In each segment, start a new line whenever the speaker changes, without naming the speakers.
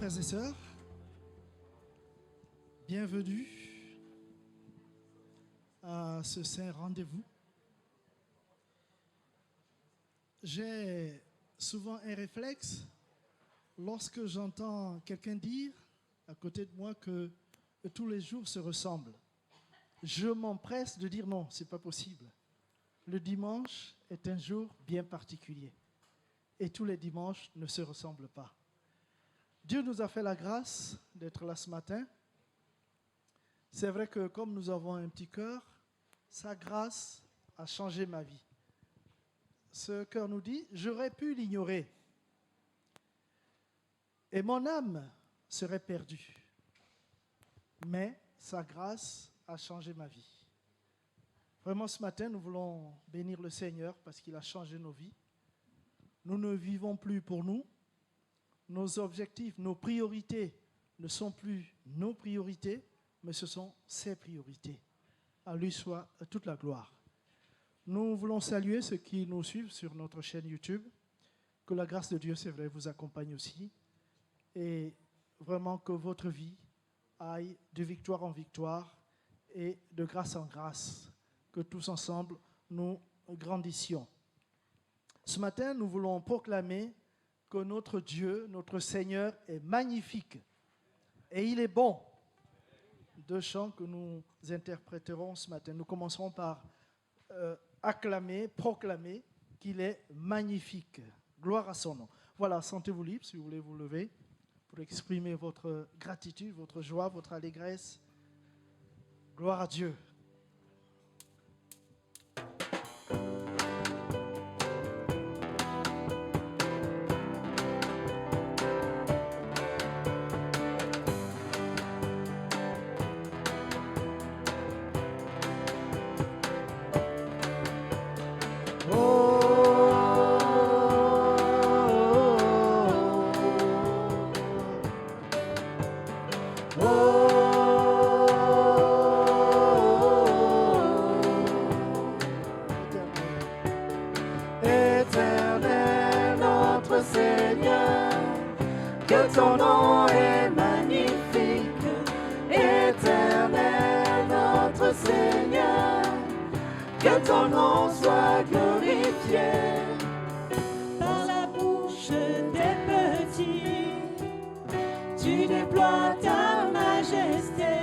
frères et sœurs, bienvenue à ce saint rendez-vous. J'ai souvent un réflexe lorsque j'entends quelqu'un dire à côté de moi que tous les jours se ressemblent. Je m'empresse de dire non, ce n'est pas possible. Le dimanche est un jour bien particulier et tous les dimanches ne se ressemblent pas. Dieu nous a fait la grâce d'être là ce matin. C'est vrai que comme nous avons un petit cœur, sa grâce a changé ma vie. Ce cœur nous dit, j'aurais pu l'ignorer et mon âme serait perdue. Mais sa grâce a changé ma vie. Vraiment ce matin, nous voulons bénir le Seigneur parce qu'il a changé nos vies. Nous ne vivons plus pour nous. Nos objectifs, nos priorités ne sont plus nos priorités, mais ce sont ses priorités. À lui soit toute la gloire. Nous voulons saluer ceux qui nous suivent sur notre chaîne YouTube. Que la grâce de Dieu, c'est vrai, vous accompagne aussi. Et vraiment que votre vie aille de victoire en victoire et de grâce en grâce. Que tous ensemble, nous grandissions. Ce matin, nous voulons proclamer que notre Dieu, notre Seigneur est magnifique et il est bon. Deux chants que nous interpréterons ce matin. Nous commencerons par acclamer, proclamer qu'il est magnifique. Gloire à son nom. Voilà, sentez-vous libre si vous voulez vous lever pour exprimer votre gratitude, votre joie, votre allégresse. Gloire à Dieu.
Ton nom est magnifique, éternel notre Seigneur, que ton nom soit glorifié par la bouche des petits. Tu déploies ta majesté,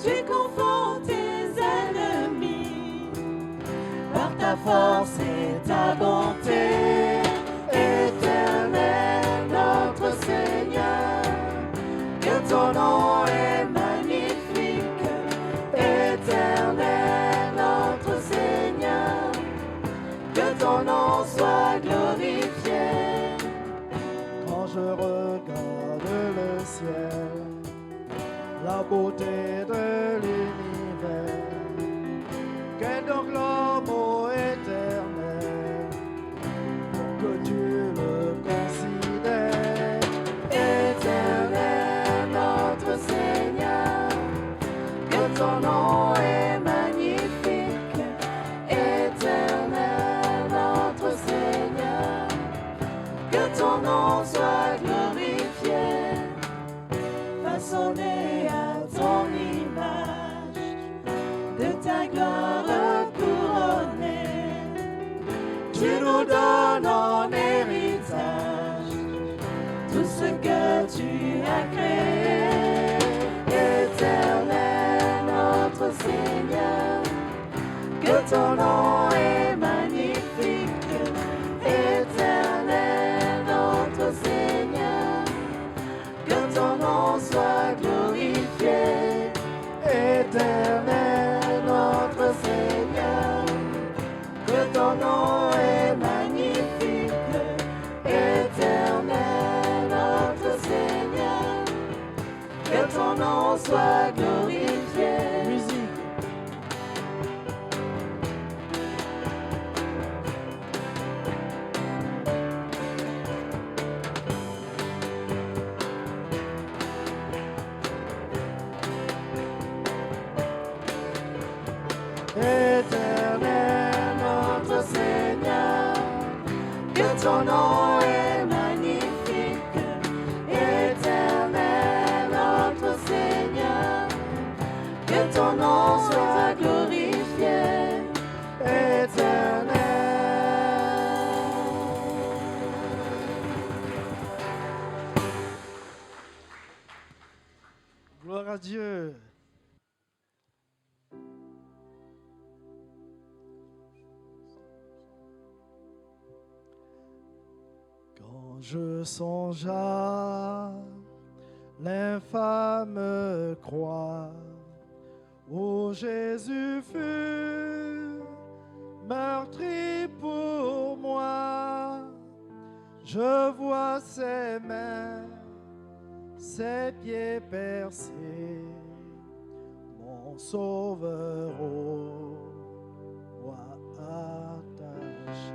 tu confonds tes ennemis par ta force et ta bonté. Seigneur, que ton nom est magnifique, éternel notre Seigneur, que ton nom soit glorifié.
Quand je regarde le ciel, la beauté de l'univers, qu'est donc l'homme ô éternel, pour que tu le considères.
Éternel notre Seigneur, que ton nom est magnifique, éternel notre Seigneur, que ton nom soit glorifié, façonné à ton image, de ta gloire couronnée, tu nous donnes en héritage tout ce que tu as créé. Éternel notre Seigneur, que ton nom est magnifique, éternel notre Seigneur, que ton nom soit glorifié. Éternel notre Seigneur, que ton nom est magnifique, éternel notre Seigneur, que ton nom soit glorifié.
Musique.
Éternel notre Seigneur, que ton nom est magnifique,
à Dieu. Quand je songe à l'infâme croix où Jésus fut meurtri pour moi, je vois ses mains, ses pieds percés, mon sauveur au bois attaché.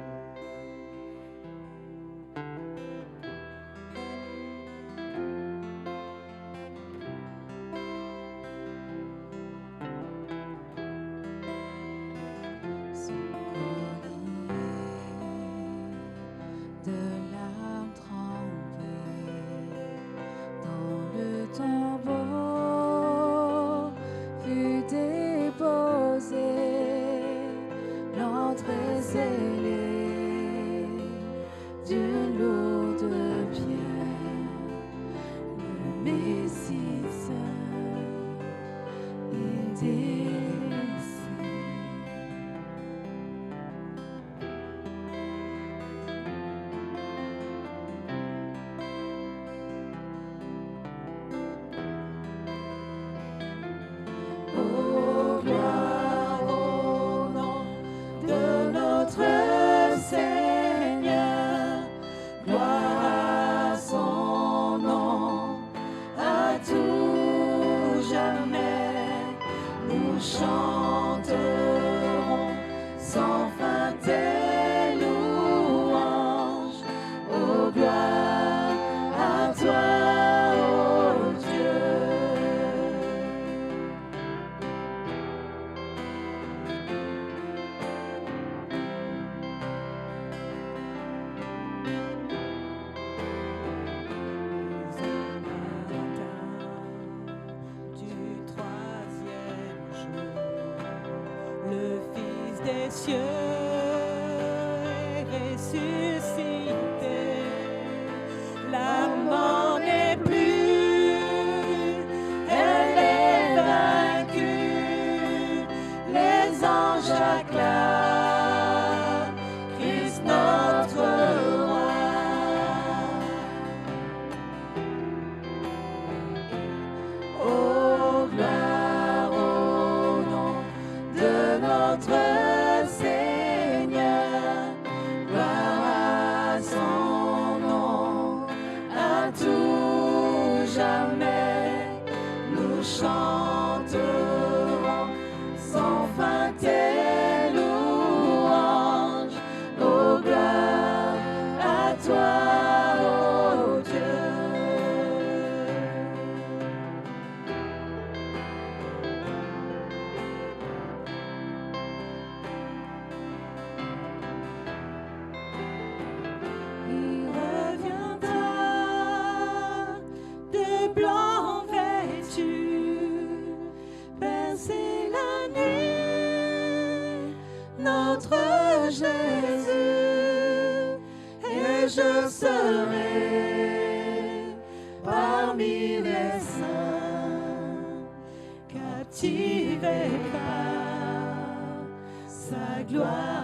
Gloire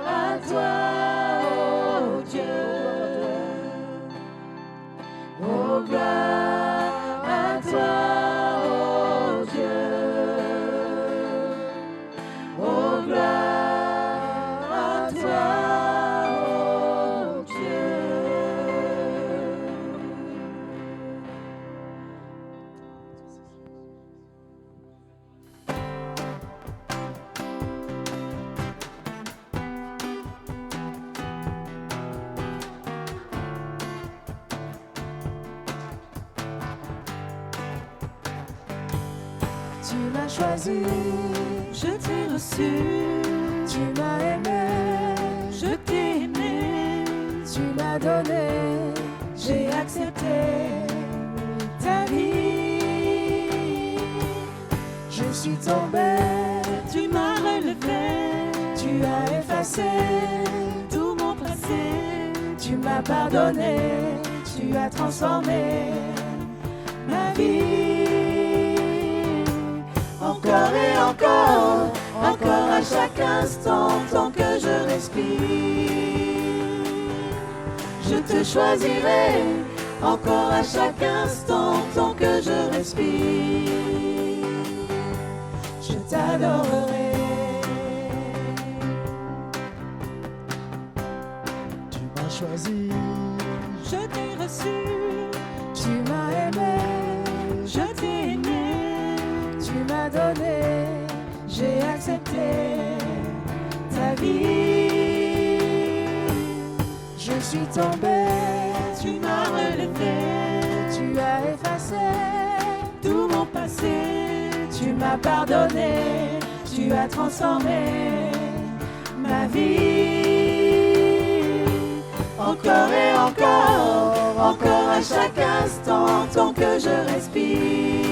à toi, ô Dieu.
Tu m'as choisi,
je t'ai reçu,
tu m'as aimé,
je t'ai aimé,
tu m'as donné, j'ai accepté ta vie. Je suis tombé,
tu m'as relevé,
tu as effacé
tout mon passé,
tu m'as pardonné, tu as transformé ma vie. Encore et encore, encore à chaque instant, tant que je respire. Je te choisirai, encore à chaque instant, tant que je respire. Je t'adorerai.
Tu m'as choisi,
je t'ai reçu,
Tu m'as aimé,
je t'ai aimé,
tu m'as donné, j'ai accepté ta vie. Je suis tombé,
tu m'as relevé,
tu as effacé
tout mon passé,
tu m'as pardonné, tu as transformé ma vie. Encore et encore, encore à chaque instant, tant que je respire.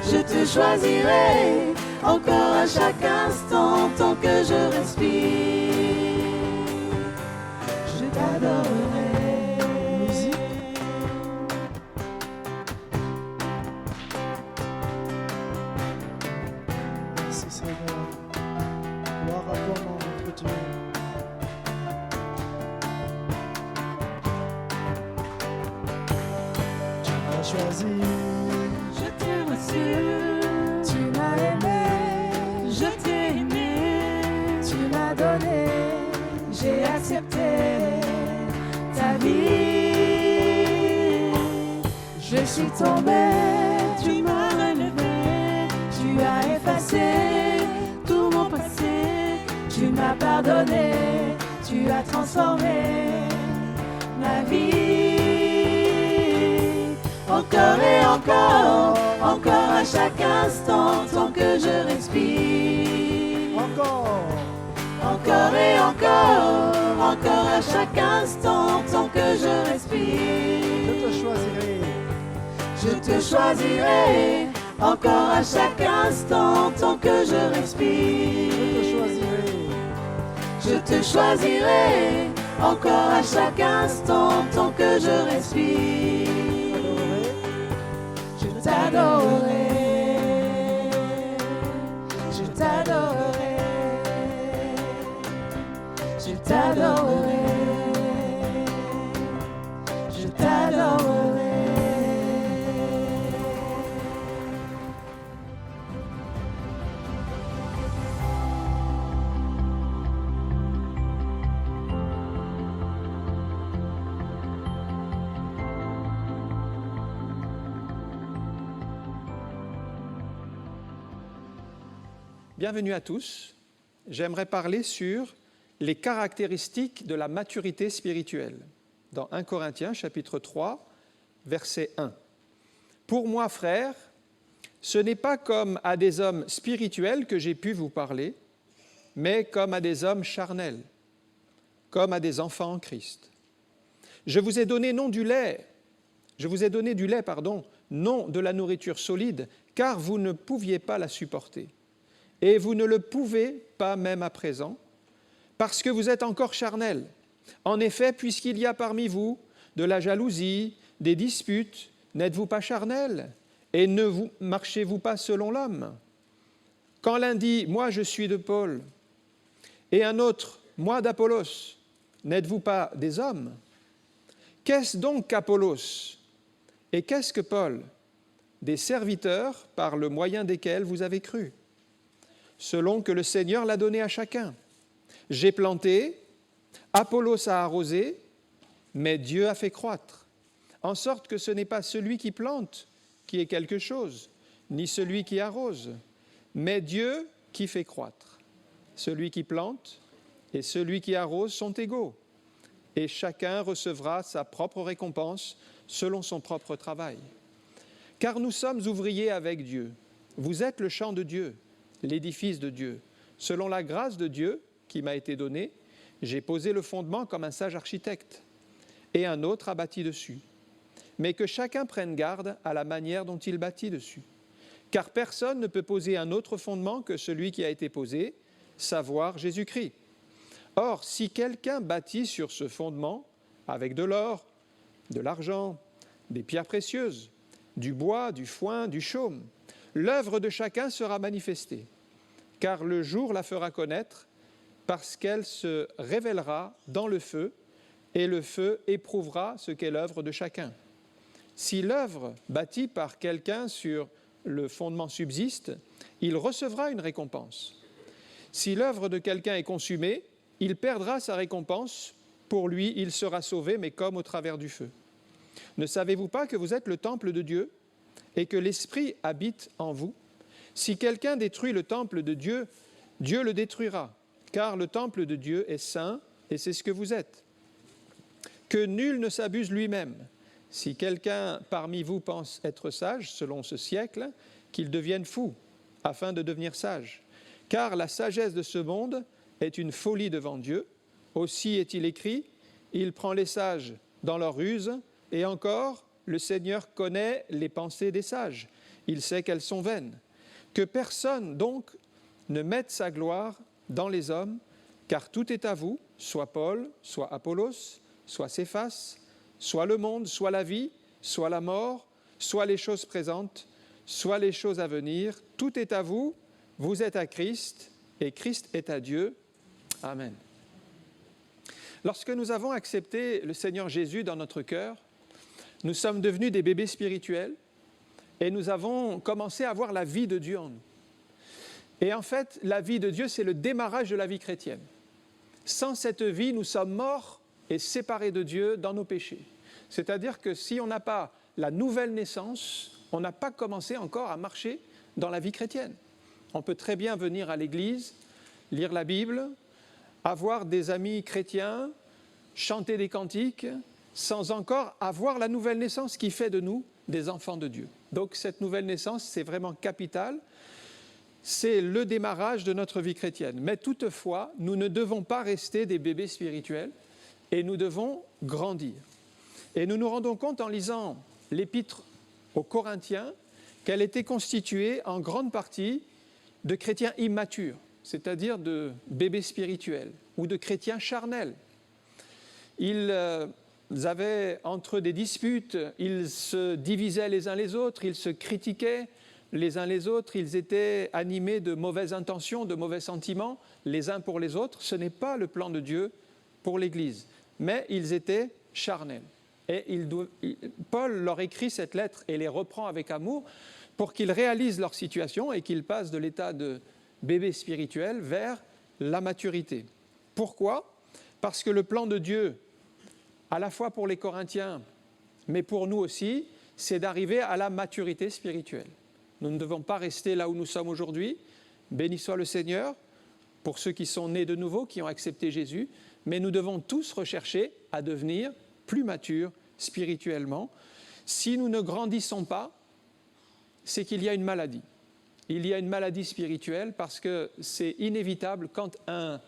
Je te choisirai, encore à chaque instant, tant que je respire. Je t'adorerai.
musique. Merci Seigneur. Gloire à toi, notre Dieu. Tu m'as choisi,
je t'ai reçu,
Tu m'as aimé,
je t'ai aimé,
tu m'as donné, j'ai accepté ta vie. Je suis tombé,
tu m'as relevé,
tu as effacé
tout mon passé,
tu m'as pardonné, tu as transformé ma vie. Encore et encore, encore à chaque instant, tant que je respire.
encore.
Encore et encore, encore à chaque instant, tant que je respire.
Je te choisirai,
Je te choisirai, encore à chaque instant, tant que je respire.
je te choisirai.
Je te choisirai, encore à chaque instant, tant que je respire. Je t'adorerai, je t'adorerai, je t'adorerai, je t'adorerai.
Bienvenue à tous. J'aimerais parler sur les caractéristiques de la maturité spirituelle. Dans 1 Corinthiens, chapitre 3, verset 1. « Pour moi, frères, ce n'est pas comme à des hommes spirituels que j'ai pu vous parler, mais comme à des hommes charnels, comme à des enfants en Christ. Je vous ai donné du lait, non de la nourriture solide, car vous ne pouviez pas la supporter. Et vous ne le pouvez pas même à présent, parce que vous êtes encore charnels. En effet, puisqu'il y a parmi vous de la jalousie, des disputes, n'êtes-vous pas charnels? Et ne marchez-vous pas selon l'homme? Quand l'un dit « moi je suis de Paul » et un autre « moi d'Apollos », n'êtes-vous pas des hommes? Qu'est-ce donc qu'Apollos? Et qu'est-ce que Paul? Des serviteurs par le moyen desquels vous avez cru, selon que le Seigneur l'a donné à chacun. J'ai planté, Apollos a arrosé, mais Dieu a fait croître, en sorte que ce n'est pas celui qui plante qui est quelque chose, ni celui qui arrose, mais Dieu qui fait croître. Celui qui plante et celui qui arrose sont égaux, et chacun recevra sa propre récompense selon son propre travail. Car nous sommes ouvriers avec Dieu. Vous êtes le champ de Dieu, l'édifice de Dieu. Selon la grâce de Dieu qui m'a été donnée, j'ai posé le fondement comme un sage architecte, et un autre a bâti dessus. Mais que chacun prenne garde à la manière dont il bâtit dessus. Car personne ne peut poser un autre fondement que celui qui a été posé, savoir Jésus-Christ. Or, si quelqu'un bâtit sur ce fondement avec de l'or, de l'argent, des pierres précieuses, du bois, du foin, du chaume, l'œuvre de chacun sera manifestée, car le jour la fera connaître, parce qu'elle se révélera dans le feu, et le feu éprouvera ce qu'est l'œuvre de chacun. Si l'œuvre bâtie par quelqu'un sur le fondement subsiste, il recevra une récompense. Si l'œuvre de quelqu'un est consumée, il perdra sa récompense. Pour lui, il sera sauvé, mais comme au travers du feu. Ne savez-vous pas que vous êtes le temple de Dieu et que l'Esprit habite en vous? Si quelqu'un détruit le temple de Dieu, Dieu le détruira, car le temple de Dieu est saint et c'est ce que vous êtes. Que nul ne s'abuse lui-même. Si quelqu'un parmi vous pense être sage, selon ce siècle, qu'il devienne fou, afin de devenir sage. Car la sagesse de ce monde est une folie devant Dieu. Aussi est-il écrit, il prend les sages dans leur ruse, et encore, le Seigneur connaît les pensées des sages. Il sait qu'elles sont vaines. Que personne, donc, ne mette sa gloire dans les hommes, car tout est à vous, soit Paul, soit Apollos, soit Céphas, soit le monde, soit la vie, soit la mort, soit les choses présentes, soit les choses à venir. Tout est à vous, vous êtes à Christ, et Christ est à Dieu. Amen. Lorsque nous avons accepté le Seigneur Jésus dans notre cœur, nous sommes devenus des bébés spirituels et nous avons commencé à voir la vie de Dieu en nous. Et en fait, la vie de Dieu, c'est le démarrage de la vie chrétienne. Sans cette vie, nous sommes morts et séparés de Dieu dans nos péchés. C'est-à-dire que si on n'a pas la nouvelle naissance, on n'a pas commencé encore à marcher dans la vie chrétienne. On peut très bien venir à l'église, lire la Bible, avoir des amis chrétiens, chanter des cantiques, sans encore avoir la nouvelle naissance qui fait de nous des enfants de Dieu. Donc cette nouvelle naissance, c'est vraiment capital. C'est le démarrage de notre vie chrétienne. Mais toutefois, nous ne devons pas rester des bébés spirituels et nous devons grandir. Et nous nous rendons compte en lisant l'épître aux Corinthiens qu'elle était constituée en grande partie de chrétiens immatures, c'est-à-dire de bébés spirituels ou de chrétiens charnels. Ils avaient entre eux des disputes, ils se divisaient les uns les autres, ils se critiquaient les uns les autres, ils étaient animés de mauvaises intentions, de mauvais sentiments, les uns pour les autres. Ce n'est pas le plan de Dieu pour l'Église, mais ils étaient charnels. Et Paul leur écrit cette lettre et les reprend avec amour pour qu'ils réalisent leur situation et qu'ils passent de l'état de bébé spirituel vers la maturité. Pourquoi ? Parce que le plan de Dieu, à la fois pour les Corinthiens, mais pour nous aussi, c'est d'arriver à la maturité spirituelle. Nous ne devons pas rester là où nous sommes aujourd'hui. Béni soit le Seigneur pour ceux qui sont nés de nouveau, qui ont accepté Jésus, mais nous devons tous rechercher à devenir plus matures spirituellement. Si nous ne grandissons pas, c'est qu'il y a une maladie. Il y a une maladie spirituelle parce que c'est inévitable quand un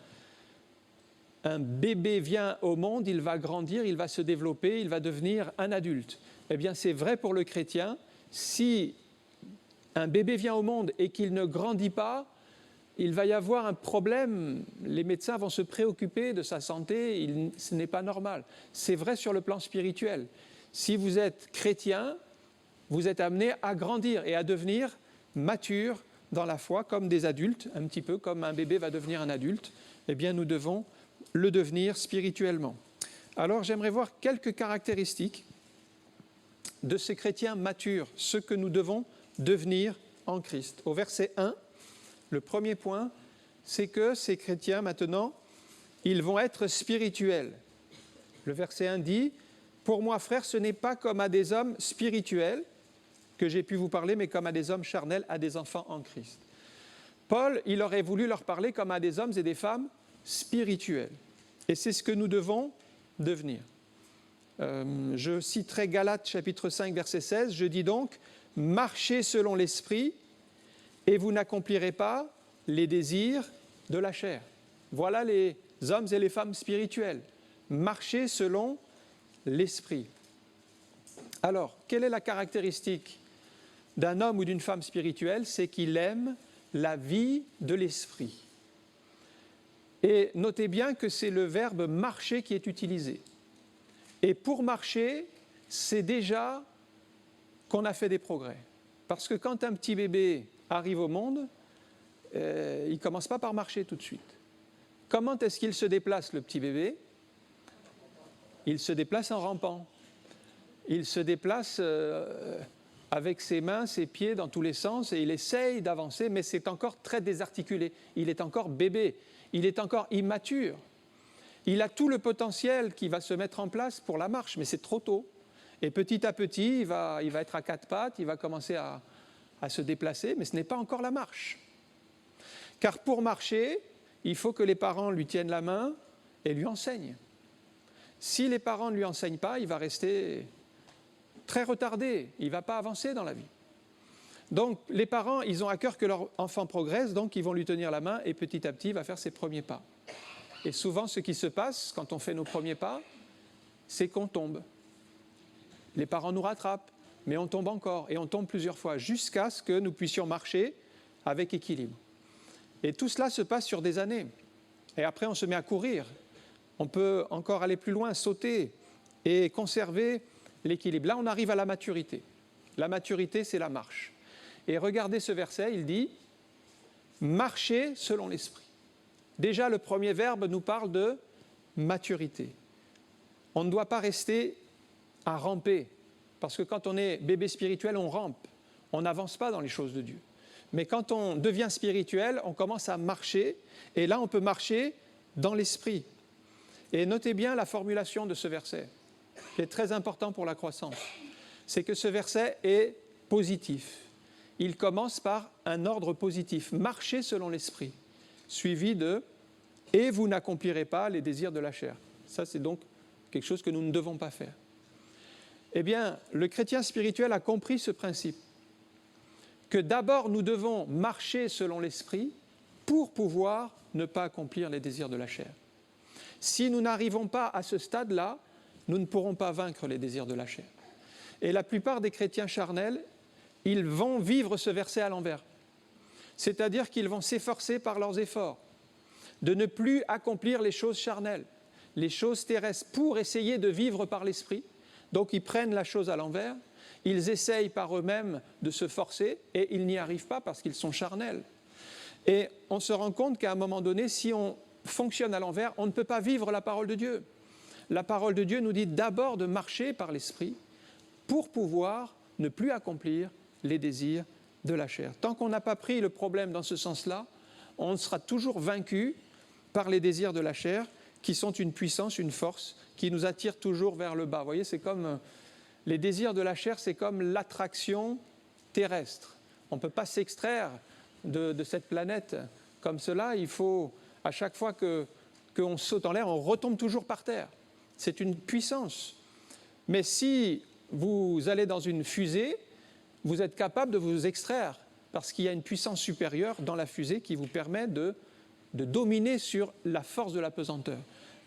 bébé vient au monde, il va grandir, il va se développer, il va devenir un adulte. Eh bien, c'est vrai pour le chrétien. Si un bébé vient au monde et qu'il ne grandit pas, il va y avoir un problème. Les médecins vont se préoccuper de sa santé, ce n'est pas normal. C'est vrai sur le plan spirituel. Si vous êtes chrétien, vous êtes amené à grandir et à devenir mature dans la foi, comme des adultes, un petit peu comme un bébé va devenir un adulte. Eh bien, nous devons le devenir spirituellement. Alors, j'aimerais voir quelques caractéristiques de ces chrétiens matures, ce que nous devons devenir en Christ. Au verset 1, le premier point, c'est que ces chrétiens, maintenant, ils vont être spirituels. Le verset 1 dit « Pour moi, frères, ce n'est pas comme à des hommes spirituels que j'ai pu vous parler, mais comme à des hommes charnels, à des enfants en Christ. » Paul, il aurait voulu leur parler comme à des hommes et des femmes spirituels. Et c'est ce que nous devons devenir. Je citerai Galates chapitre 5, verset 16. Je dis donc, marchez selon l'esprit et vous n'accomplirez pas les désirs de la chair. Voilà les hommes et les femmes spirituels. Marchez selon l'esprit. Alors, quelle est la caractéristique d'un homme ou d'une femme spirituelle? C'est qu'il aime la vie de l'esprit. Et notez bien que c'est le verbe marcher qui est utilisé. Et pour marcher, c'est déjà qu'on a fait des progrès. Parce que quand un petit bébé arrive au monde, il ne commence pas par marcher tout de suite. Comment est-ce qu'il se déplace, le petit bébé? Il se déplace en rampant. Il se déplace avec ses mains, ses pieds dans tous les sens et il essaye d'avancer, mais c'est encore très désarticulé. Il est encore bébé, il est encore immature. Il a tout le potentiel qui va se mettre en place pour la marche, mais c'est trop tôt. Et petit à petit, il va être à quatre pattes, il va commencer à se déplacer, mais ce n'est pas encore la marche. Car pour marcher, il faut que les parents lui tiennent la main et lui enseignent. Si les parents ne lui enseignent pas, il va rester très retardé, il ne va pas avancer dans la vie. Donc les parents, ils ont à cœur que leur enfant progresse, donc ils vont lui tenir la main et petit à petit, il va faire ses premiers pas. Et souvent, ce qui se passe quand on fait nos premiers pas, c'est qu'on tombe. Les parents nous rattrapent, mais on tombe encore, et on tombe plusieurs fois, jusqu'à ce que nous puissions marcher avec équilibre. Et tout cela se passe sur des années. Et après, on se met à courir. On peut encore aller plus loin, sauter et conserver l'équilibre. Là, on arrive à la maturité. La maturité, c'est la marche. Et regardez ce verset, il dit « marcher selon l'esprit ». Déjà, le premier verbe nous parle de maturité. On ne doit pas rester à ramper, parce que quand on est bébé spirituel, on rampe, on n'avance pas dans les choses de Dieu. Mais quand on devient spirituel, on commence à marcher, et là, on peut marcher dans l'esprit. Et notez bien la formulation de ce verset, qui est très important pour la croissance. C'est que ce verset est positif. Il commence par un ordre positif, marcher selon l'esprit, suivi de « et vous n'accomplirez pas les désirs de la chair ». Ça, c'est donc quelque chose que nous ne devons pas faire. Eh bien, le chrétien spirituel a compris ce principe, que d'abord nous devons marcher selon l'esprit pour pouvoir ne pas accomplir les désirs de la chair. Si nous n'arrivons pas à ce stade-là, nous ne pourrons pas vaincre les désirs de la chair. Et la plupart des chrétiens charnels, ils vont vivre ce verset à l'envers. C'est-à-dire qu'ils vont s'efforcer par leurs efforts de ne plus accomplir les choses charnelles, les choses terrestres, pour essayer de vivre par l'esprit. Donc ils prennent la chose à l'envers, ils essayent par eux-mêmes de se forcer et ils n'y arrivent pas parce qu'ils sont charnels. Et on se rend compte qu'à un moment donné, si on fonctionne à l'envers, on ne peut pas vivre la parole de Dieu. La parole de Dieu nous dit d'abord de marcher par l'esprit pour pouvoir ne plus accomplir les désirs de la chair. Tant qu'on n'a pas pris le problème dans ce sens-là, on sera toujours vaincu par les désirs de la chair qui sont une puissance, une force qui nous attire toujours vers le bas. Vous voyez, c'est comme les désirs de la chair, c'est comme l'attraction terrestre. On ne peut pas s'extraire de cette planète comme cela. Il faut, à chaque fois qu'on saute en l'air, on retombe toujours par terre. C'est une puissance. Mais si vous allez dans une fusée, vous êtes capable de vous extraire parce qu'il y a une puissance supérieure dans la fusée qui vous permet de dominer sur la force de la pesanteur.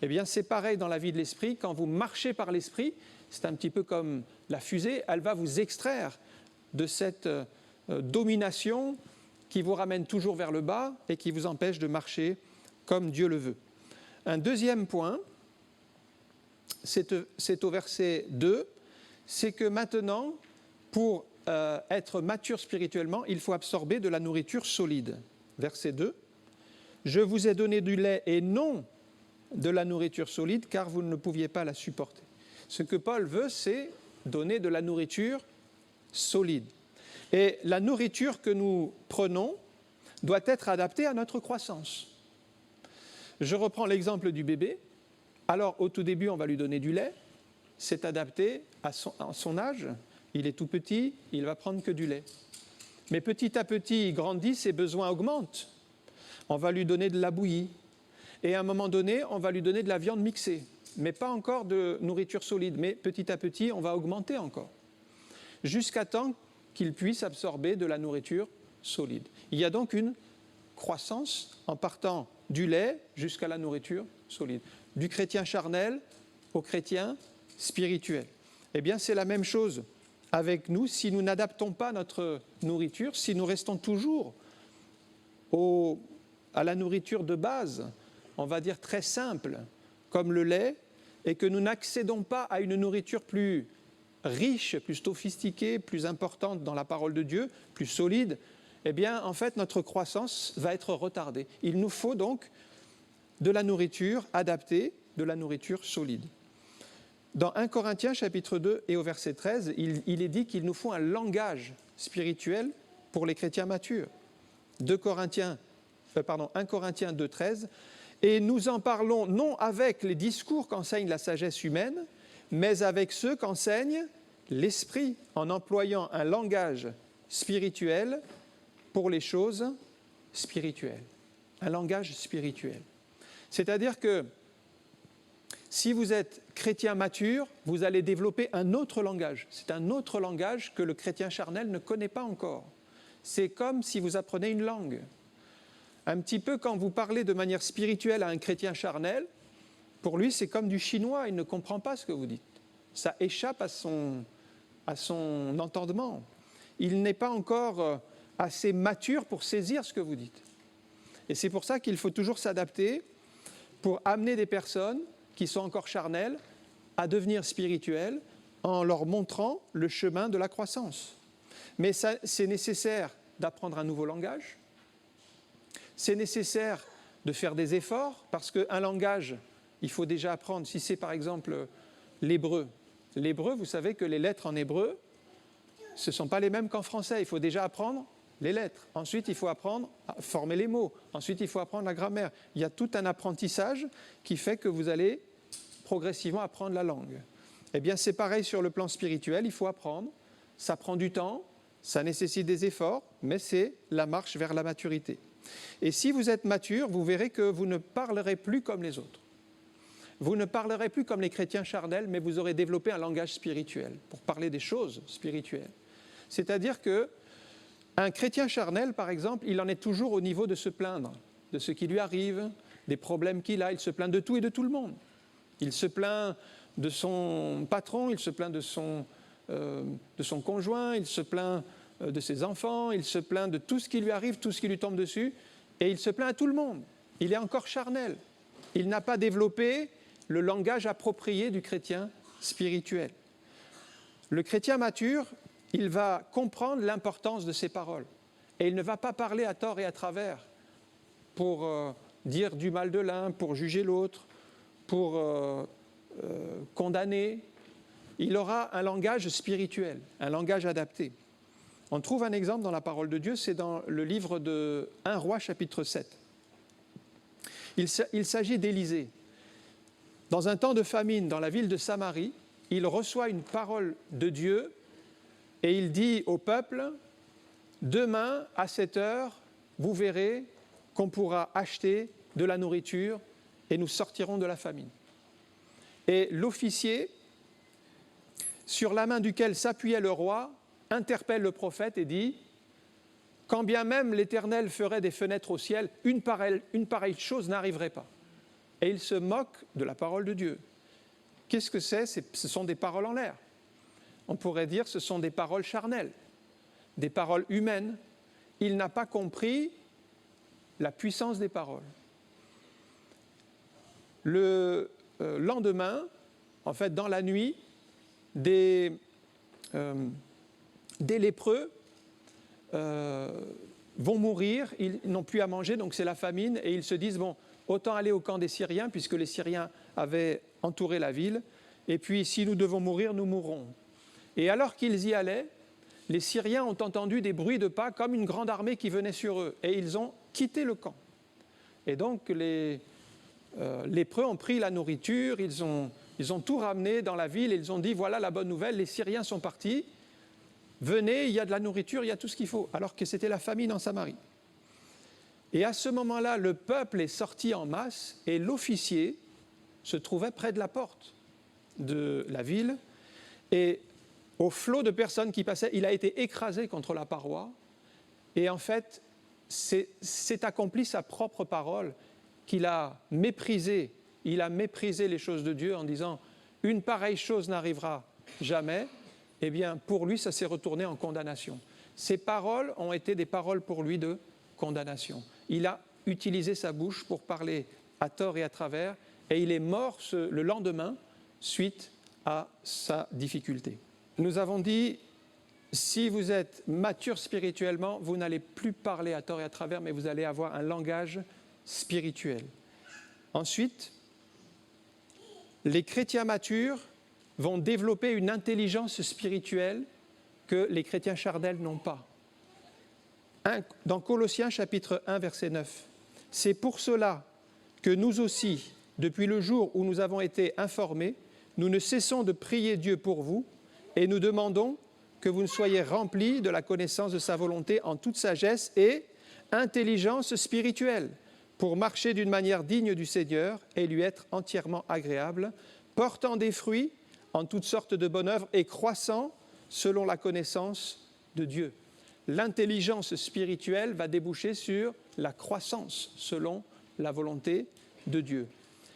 Eh bien, c'est pareil dans la vie de l'esprit. Quand vous marchez par l'esprit, c'est un petit peu comme la fusée, elle va vous extraire de cette domination qui vous ramène toujours vers le bas et qui vous empêche de marcher comme Dieu le veut. Un deuxième point, c'est au verset 2, c'est que maintenant, pour être mature spirituellement, il faut absorber de la nourriture solide. Verset 2, « Je vous ai donné du lait et non de la nourriture solide, car vous ne pouviez pas la supporter. » Ce que Paul veut, c'est donner de la nourriture solide. Et la nourriture que nous prenons doit être adaptée à notre croissance. Je reprends l'exemple du bébé. Alors, au tout début, on va lui donner du lait. C'est adapté à son âge. Il est tout petit, il va prendre que du lait. Mais petit à petit, il grandit, ses besoins augmentent. On va lui donner de la bouillie. Et à un moment donné, on va lui donner de la viande mixée. Mais pas encore de nourriture solide. Mais petit à petit, on va augmenter encore. Jusqu'à temps qu'ils puissent absorber de la nourriture solide. Il y a donc une croissance en partant du lait jusqu'à la nourriture solide. Du chrétien charnel au chrétien spirituel. Eh bien, c'est la même chose avec nous. Si nous n'adaptons pas notre nourriture, si nous restons toujours à la nourriture de base, on va dire très simple, comme le lait, et que nous n'accédons pas à une nourriture plus riche, plus sophistiquée, plus importante dans la parole de Dieu, plus solide, eh bien, en fait, notre croissance va être retardée. Il nous faut donc de la nourriture adaptée, de la nourriture solide. Dans 1 Corinthiens, chapitre 2 et au verset 13, il est dit qu'il nous faut un langage spirituel pour les chrétiens matures. 1 Corinthiens 2, 13, et nous en parlons non avec les discours qu'enseigne la sagesse humaine, mais avec ceux qu'enseigne l'Esprit, en employant un langage spirituel pour les choses spirituelles. Un langage spirituel. C'est-à-dire que si vous êtes chrétien mature, vous allez développer un autre langage. C'est un autre langage que le chrétien charnel ne connaît pas encore. C'est comme si vous apprenez une langue. Un petit peu quand vous parlez de manière spirituelle à un chrétien charnel, pour lui c'est comme du chinois, il ne comprend pas ce que vous dites. Ça échappe à son entendement. Il n'est pas encore assez mature pour saisir ce que vous dites. Et c'est pour ça qu'il faut toujours s'adapter pour amener des personnes qui sont encore charnelles à devenir spirituelles en leur montrant le chemin de la croissance. Mais c'est nécessaire d'apprendre un nouveau langage. C'est nécessaire de faire des efforts parce qu'un langage, il faut déjà apprendre. Si c'est par exemple l'hébreu. L'hébreu, vous savez que les lettres en hébreu, ce ne sont pas les mêmes qu'en français. Il faut déjà apprendre les lettres. Ensuite, il faut apprendre à former les mots. Ensuite, il faut apprendre la grammaire. Il y a tout un apprentissage qui fait que vous allez progressivement apprendre la langue. Eh bien, c'est pareil sur le plan spirituel. Il faut apprendre. Ça prend du temps, ça nécessite des efforts, mais c'est la marche vers la maturité. Et si vous êtes mature, vous verrez que vous ne parlerez plus comme les autres. Vous ne parlerez plus comme les chrétiens charnels, mais vous aurez développé un langage spirituel pour parler des choses spirituelles. C'est-à-dire qu'un chrétien charnel, par exemple, il en est toujours au niveau de se plaindre de ce qui lui arrive, des problèmes qu'il a. Il se plaint de tout et de tout le monde. Il se plaint de son patron, il se plaint de son conjoint, il se plaint de ses enfants, il se plaint de tout ce qui lui arrive, tout ce qui lui tombe dessus, et il se plaint à tout le monde. Il est encore charnel. Il n'a pas développé le langage approprié du chrétien spirituel. Le chrétien mature, il va comprendre l'importance de ses paroles. Et il ne va pas parler à tort et à travers pour dire du mal de l'un, pour juger l'autre, pour condamner. Il aura un langage spirituel, un langage adapté. On trouve un exemple dans la parole de Dieu, c'est dans le livre de 1 Roi, chapitre 7. Il s'agit d'Élisée. Dans un temps de famine dans la ville de Samarie, il reçoit une parole de Dieu et il dit au peuple, « Demain, à cette heure, vous verrez qu'on pourra acheter de la nourriture et nous sortirons de la famine. » Et l'officier, sur la main duquel s'appuyait le roi, interpelle le prophète et dit « Quand bien même l'Éternel ferait des fenêtres au ciel, une pareille chose n'arriverait pas. » Et il se moque de la parole de Dieu. Qu'est-ce que c'est ? Ce sont des paroles en l'air. On pourrait dire que ce sont des paroles charnelles, des paroles humaines. Il n'a pas compris la puissance des paroles. Le lendemain, en fait, dans la nuit, des lépreux vont mourir, ils n'ont plus à manger, donc c'est la famine, et ils se disent, bon, autant aller au camp des Syriens, puisque les Syriens avaient entouré la ville, et puis si nous devons mourir, nous mourrons. Et alors qu'ils y allaient, les Syriens ont entendu des bruits de pas comme une grande armée qui venait sur eux, et ils ont quitté le camp. Et donc les lépreux ont pris la nourriture, ils ont tout ramené dans la ville, et ils ont dit, voilà la bonne nouvelle, les Syriens sont partis, venez, il y a de la nourriture, il y a tout ce qu'il faut, alors que c'était la famine en Samarie. Et à ce moment-là, le peuple est sorti en masse et l'officier se trouvait près de la porte de la ville. Et au flot de personnes qui passaient, il a été écrasé contre la paroi. Et en fait, c'est accompli sa propre parole qu'il a méprisé. Il a méprisé les choses de Dieu en disant « une pareille chose n'arrivera jamais ». Eh bien, pour lui, ça s'est retourné en condamnation. Ces paroles ont été des paroles pour lui de condamnation. Il a utilisé sa bouche pour parler à tort et à travers, et il est mort le lendemain suite à sa difficulté. Nous avons dit, si vous êtes mature spirituellement, vous n'allez plus parler à tort et à travers, mais vous allez avoir un langage spirituel. Ensuite, les chrétiens matures vont développer une intelligence spirituelle que les chrétiens charnels n'ont pas. Dans Colossiens chapitre 1, verset 9, « C'est pour cela que nous aussi, depuis le jour où nous avons été informés, nous ne cessons de prier Dieu pour vous et nous demandons que vous soyez remplis de la connaissance de sa volonté en toute sagesse et intelligence spirituelle pour marcher d'une manière digne du Seigneur et lui être entièrement agréable, portant des fruits en toutes sortes de bonnes œuvres et croissant selon la connaissance de Dieu. » L'intelligence spirituelle va déboucher sur la croissance selon la volonté de Dieu.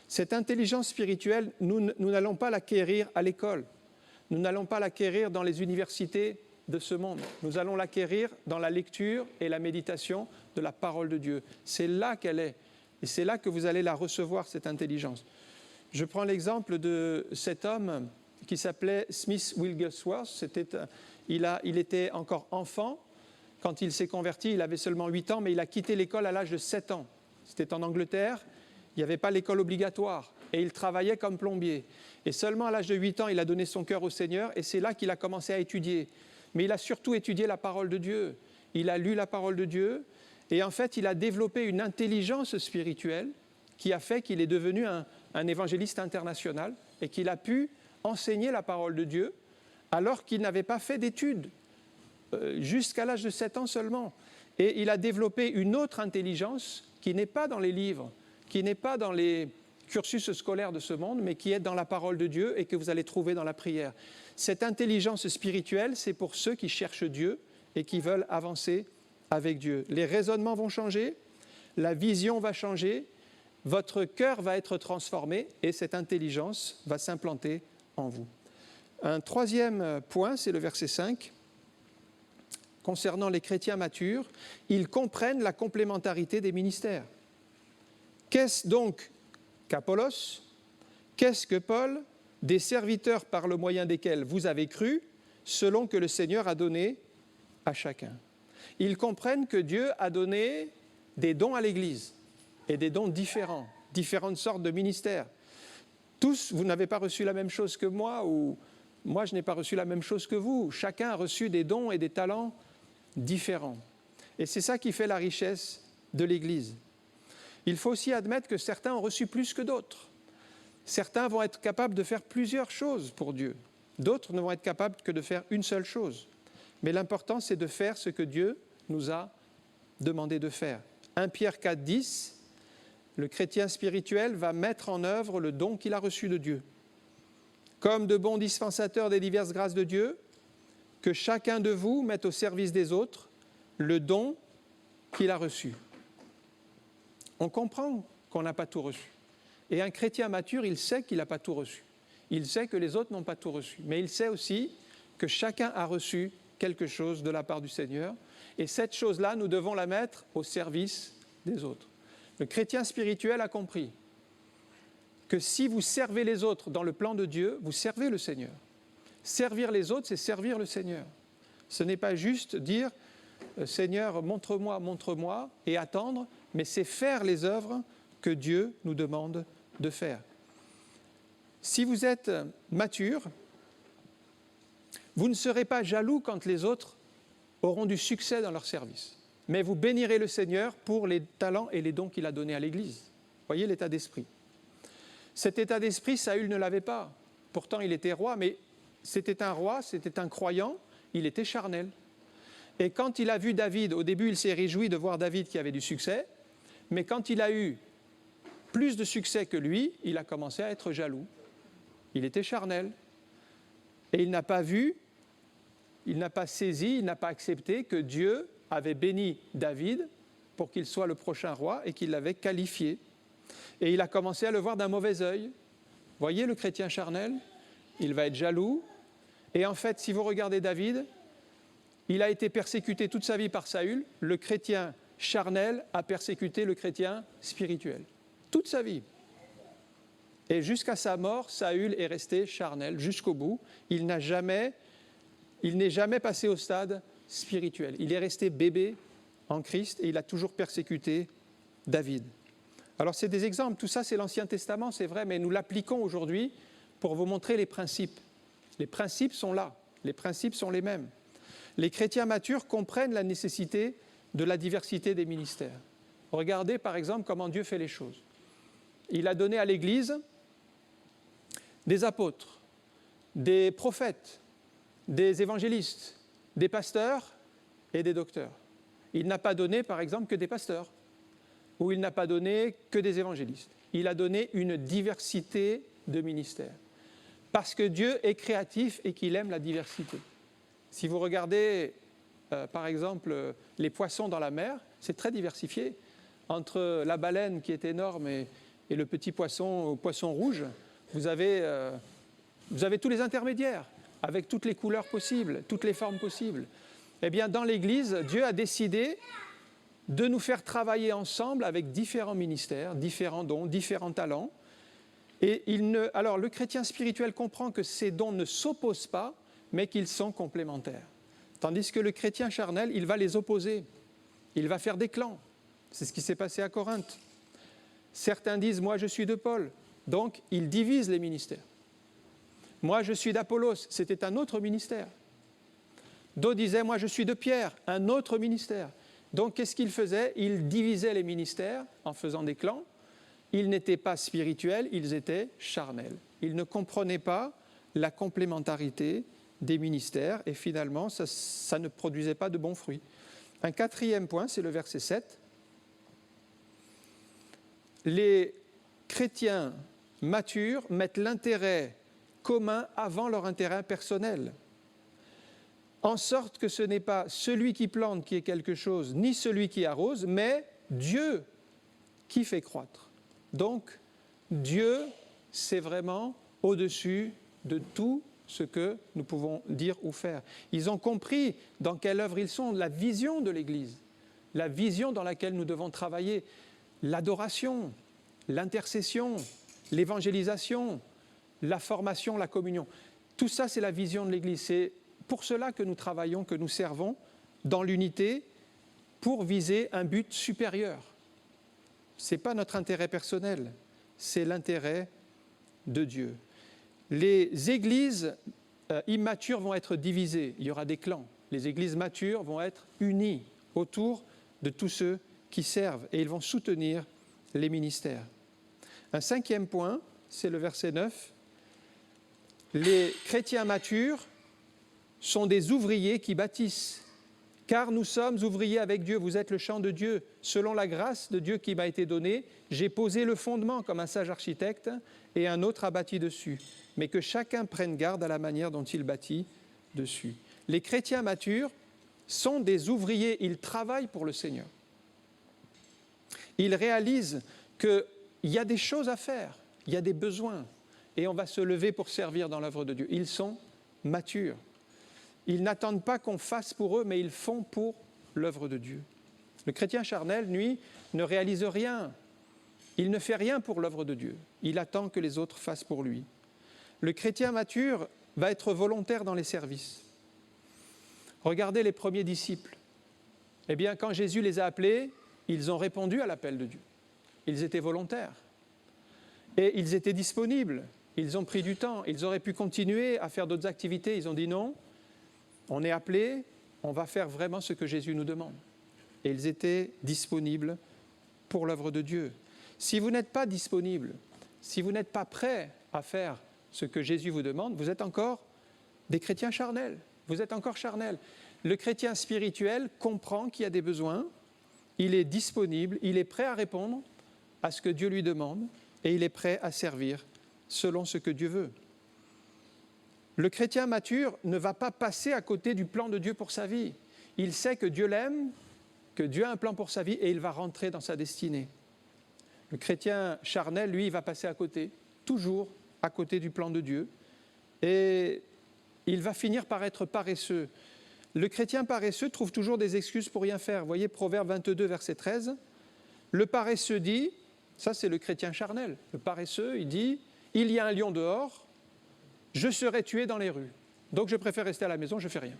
Cette intelligence spirituelle, nous n'allons pas l'acquérir à l'école. Nous n'allons pas l'acquérir dans les universités de ce monde. Nous allons l'acquérir dans la lecture et la méditation de la parole de Dieu. C'est là qu'elle est. Et c'est là que vous allez la recevoir, cette intelligence. Je prends l'exemple de cet homme qui s'appelait Smith Wigglesworth. Il était encore enfant. Quand il s'est converti, il avait seulement 8 ans, mais il a quitté l'école à l'âge de 7 ans. C'était en Angleterre. Il n'y avait pas l'école obligatoire. Et il travaillait comme plombier. Et seulement à l'âge de 8 ans, il a donné son cœur au Seigneur. Et c'est là qu'il a commencé à étudier. Mais il a surtout étudié la parole de Dieu. Il a lu la parole de Dieu. Et en fait, il a développé une intelligence spirituelle qui a fait qu'il est devenu un évangéliste international et qu'il a pu enseigner la parole de Dieu alors qu'il n'avait pas fait d'études jusqu'à l'âge de 7 ans seulement. Et il a développé une autre intelligence qui n'est pas dans les livres, qui n'est pas dans les cursus scolaires de ce monde, mais qui est dans la parole de Dieu et que vous allez trouver dans la prière. Cette intelligence spirituelle, c'est pour ceux qui cherchent Dieu et qui veulent avancer avec Dieu. Les raisonnements vont changer, la vision va changer, votre cœur va être transformé et cette intelligence va s'implanter en vous. Un troisième point, c'est le verset 5. Concernant les chrétiens matures, ils comprennent la complémentarité des ministères. Qu'est-ce donc qu'Apollos? Qu'est-ce que Paul? Des serviteurs par le moyen desquels vous avez cru, selon que le Seigneur a donné à chacun. Ils comprennent que Dieu a donné des dons à l'Église, et des dons différents, différentes sortes de ministères. Tous, vous n'avez pas reçu la même chose que moi, ou moi je n'ai pas reçu la même chose que vous. Chacun a reçu des dons et des talents différents. Et c'est ça qui fait la richesse de l'Église. Il faut aussi admettre que certains ont reçu plus que d'autres. Certains vont être capables de faire plusieurs choses pour Dieu. D'autres ne vont être capables que de faire une seule chose. Mais l'important, c'est de faire ce que Dieu nous a demandé de faire. 1 Pierre 4, 10, le chrétien spirituel va mettre en œuvre le don qu'il a reçu de Dieu. Comme de bons dispensateurs des diverses grâces de Dieu, que chacun de vous mette au service des autres le don qu'il a reçu. On comprend qu'on n'a pas tout reçu. Et un chrétien mature, il sait qu'il n'a pas tout reçu. Il sait que les autres n'ont pas tout reçu. Mais il sait aussi que chacun a reçu quelque chose de la part du Seigneur. Et cette chose-là, nous devons la mettre au service des autres. Le chrétien spirituel a compris que si vous servez les autres dans le plan de Dieu, vous servez le Seigneur. Servir les autres, c'est servir le Seigneur. Ce n'est pas juste dire « Seigneur, montre-moi, montre-moi » et attendre, mais c'est faire les œuvres que Dieu nous demande de faire. Si vous êtes mature, vous ne serez pas jaloux quand les autres auront du succès dans leur service. Mais vous bénirez le Seigneur pour les talents et les dons qu'il a donnés à l'Église. Voyez l'état d'esprit. Cet état d'esprit, Saül ne l'avait pas. Pourtant, il était roi, mais c'était un roi, c'était un croyant, il était charnel. Et quand il a vu David, au début, il s'est réjoui de voir David qui avait du succès, mais quand il a eu plus de succès que lui, il a commencé à être jaloux. Il était charnel. Et il n'a pas vu il n'a pas saisi, il n'a pas accepté que Dieu avait béni David pour qu'il soit le prochain roi et qu'il l'avait qualifié. Et il a commencé à le voir d'un mauvais œil. Voyez le chrétien charnel, il va être jaloux. Et en fait, si vous regardez David, il a été persécuté toute sa vie par Saül. Le chrétien charnel a persécuté le chrétien spirituel. Toute sa vie. Et jusqu'à sa mort, Saül est resté charnel jusqu'au bout. Il n'est jamais passé au stade spirituel. Il est resté bébé en Christ et il a toujours persécuté David. Alors c'est des exemples, tout ça c'est l'Ancien Testament, c'est vrai, mais nous l'appliquons aujourd'hui pour vous montrer les principes. Les principes sont là, les principes sont les mêmes. Les chrétiens matures comprennent la nécessité de la diversité des ministères. Regardez par exemple comment Dieu fait les choses. Il a donné à l'Église des apôtres, des prophètes, des évangélistes, des pasteurs et des docteurs. Il n'a pas donné par exemple que des pasteurs, ou il n'a pas donné que des évangélistes. Il a donné une diversité de ministères. Parce que Dieu est créatif et qu'il aime la diversité. Si vous regardez, par exemple, les poissons dans la mer, c'est très diversifié. Entre la baleine qui est énorme et le petit poisson rouge, vous avez tous les intermédiaires, avec toutes les couleurs possibles, toutes les formes possibles. Eh bien, dans l'Église, Dieu a décidé de nous faire travailler ensemble avec différents ministères, différents dons, différents talents. Et alors, le chrétien spirituel comprend que ces dons ne s'opposent pas, mais qu'ils sont complémentaires. Tandis que le chrétien charnel, il va les opposer. Il va faire des clans. C'est ce qui s'est passé à Corinthe. Certains disent « moi je suis de Paul », donc ils divisent les ministères. « Moi je suis d'Apollos », c'était un autre ministère. D'autres disaient « moi je suis de Pierre », un autre ministère. Donc qu'est-ce qu'ils faisaient? Ils divisaient les ministères en faisant des clans. Ils n'étaient pas spirituels, ils étaient charnels. Ils ne comprenaient pas la complémentarité des ministères et finalement ça ne produisait pas de bons fruits. Un quatrième point, c'est le verset 7. Les chrétiens matures mettent l'intérêt commun avant leur intérêt personnel, en sorte que ce n'est pas celui qui plante qui est quelque chose, ni celui qui arrose, mais Dieu qui fait croître. Donc, Dieu, c'est vraiment au-dessus de tout ce que nous pouvons dire ou faire. Ils ont compris dans quelle œuvre ils sont, la vision de l'Église, la vision dans laquelle nous devons travailler, l'adoration, l'intercession, l'évangélisation, la formation, la communion. Tout ça, c'est la vision de l'Église. C'est pour cela que nous travaillons, que nous servons dans l'unité pour viser un but supérieur. Ce n'est pas notre intérêt personnel, c'est l'intérêt de Dieu. Les églises immatures vont être divisées, il y aura des clans. Les églises matures vont être unies autour de tous ceux qui servent et ils vont soutenir les ministères. Un cinquième point, c'est le verset 9. Les chrétiens matures sont des ouvriers qui bâtissent. Car nous sommes ouvriers avec Dieu, vous êtes le champ de Dieu. Selon la grâce de Dieu qui m'a été donnée, j'ai posé le fondement comme un sage architecte et un autre a bâti dessus. Mais que chacun prenne garde à la manière dont il bâtit dessus. Les chrétiens matures sont des ouvriers, ils travaillent pour le Seigneur. Ils réalisent qu'il y a des choses à faire, il y a des besoins et on va se lever pour servir dans l'œuvre de Dieu. Ils sont matures. Ils n'attendent pas qu'on fasse pour eux, mais ils font pour l'œuvre de Dieu. Le chrétien charnel, lui, ne réalise rien. Il ne fait rien pour l'œuvre de Dieu. Il attend que les autres fassent pour lui. Le chrétien mature va être volontaire dans les services. Regardez les premiers disciples. Eh bien, quand Jésus les a appelés, ils ont répondu à l'appel de Dieu. Ils étaient volontaires. Et ils étaient disponibles. Ils ont pris du temps. Ils auraient pu continuer à faire d'autres activités. Ils ont dit non. On est appelés, on va faire vraiment ce que Jésus nous demande. Et ils étaient disponibles pour l'œuvre de Dieu. Si vous n'êtes pas disponible, si vous n'êtes pas prêt à faire ce que Jésus vous demande, vous êtes encore des chrétiens charnels. Vous êtes encore charnels. Le chrétien spirituel comprend qu'il y a des besoins, il est disponible, il est prêt à répondre à ce que Dieu lui demande et il est prêt à servir selon ce que Dieu veut. Le chrétien mature ne va pas passer à côté du plan de Dieu pour sa vie. Il sait que Dieu l'aime, que Dieu a un plan pour sa vie et il va rentrer dans sa destinée. Le chrétien charnel, lui, il va passer à côté, toujours à côté du plan de Dieu. Et il va finir par être paresseux. Le chrétien paresseux trouve toujours des excuses pour rien faire. Vous voyez, Proverbe 22, verset 13. Le paresseux dit, ça c'est le chrétien charnel, le paresseux, il dit, il y a un lion dehors, je serai tué dans les rues. Donc je préfère rester à la maison, je ne fais rien.